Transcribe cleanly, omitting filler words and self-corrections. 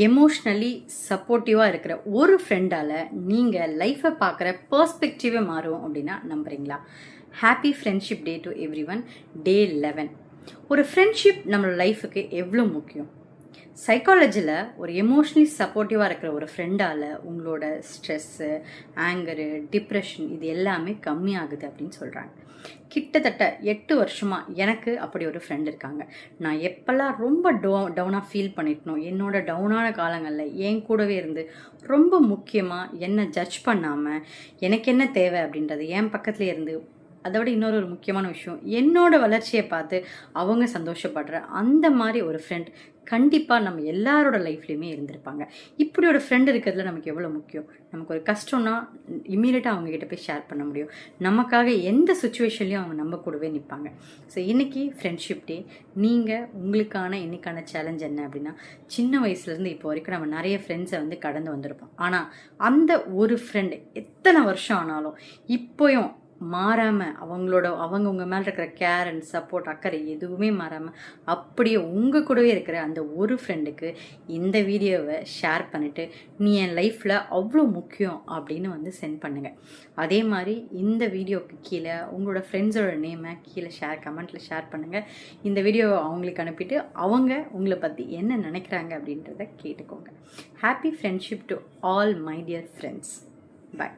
Emotionally சப்போர்ட்டிவாக இருக்கிற ஒரு ஃப்ரெண்டால் நீங்கள் லைஃப்பை பார்க்குற பர்ஸ்பெக்டிவே மாறும் அப்படின்னா நம்புறீங்களா? Happy friendship day to everyone. Day 11. ஒரு ஃப்ரெண்ட்ஷிப் நம்மளோட லைஃபுக்கு எவ்வளோ முக்கியம்? சைக்காலஜியில் ஒரு எமோஷ்னலி சப்போர்ட்டிவாக இருக்கிற ஒரு ஃப்ரெண்டால் உங்களோட ஸ்ட்ரெஸ்ஸு, ஆங்கரு, டிப்ரெஷன் இது எல்லாமே கம்மியாகுது அப்படின்னு சொல்கிறாங்க. கிட்டத்தட்ட 8 வருஷமாக எனக்கு அப்படி ஒரு ஃப்ரெண்ட் இருக்காங்க. நான் எப்போல்லாம் ரொம்ப டவுனாக ஃபீல் பண்ணிட்டனோ, என்னோட டவுனான காலங்களில் என் கூடவே இருந்து ரொம்ப முக்கியமாக என்னை ஜட்ஜ் பண்ணாமல் எனக்கு என்ன தேவை அப்படின்றது என் பக்கத்துலேயே இருந்து, அதை விட இன்னொரு முக்கியமான விஷயம், என்னோட வளர்ச்சியை பார்த்து அவங்க சந்தோஷப்படுற அந்த மாதிரி ஒரு ஃப்ரெண்ட் கண்டிப்பாக நம்ம எல்லாரோட லைஃப்லேயுமே இருந்திருப்பாங்க. இப்படி ஒரு ஃப்ரெண்ட் இருக்கிறதுல நமக்கு எவ்வளோ முக்கியம். நமக்கு ஒரு கஷ்டம்னா இம்மீடியட்டாக அவங்ககிட்ட போய் ஷேர் பண்ண முடியும். நமக்காக எந்த சுச்சுவேஷன்லையும் அவங்க நம்ம கூடவே நிற்பாங்க. ஸோ இன்றைக்கி ஃப்ரெண்ட்ஷிப் டே. நீங்கள் உங்களுக்கான இன்றைக்கான சேலஞ்ச் என்ன அப்படின்னா, சின்ன வயசுலேருந்து இப்போ வரைக்கும் நம்ம நிறைய ஃப்ரெண்ட்ஸை கடந்து வந்திருப்போம். ஆனால் அந்த ஒரு ஃப்ரெண்டு எத்தனை வருஷம் ஆனாலும் இப்போயும் மாறாமல் அவங்க உங்கள் மேலே இருக்கிற கேர் அண்ட் சப்போர்ட், அக்கறை எதுவுமே மாறாமல் அப்படியே உங்கள் கூடவே இருக்கிற அந்த ஒரு ஃப்ரெண்டுக்கு இந்த வீடியோவை ஷேர் பண்ணிவிட்டு, நீ என் லைஃப்பில் அவ்வளோ முக்கியம் அப்படின்னு சென்ட் பண்ணுங்கள். அதே மாதிரி இந்த வீடியோவுக்கு கீழே உங்களோட ஃப்ரெண்ட்ஸோட நேமை கீழே கமெண்ட்டில் ஷேர் பண்ணுங்கள். இந்த வீடியோவை அவங்களுக்கு அனுப்பிட்டு அவங்க உங்களை பற்றி என்ன நினைக்கிறாங்க அப்படின்றத கேட்டுக்கோங்க. Happy friendship to all my dear friends. Bye.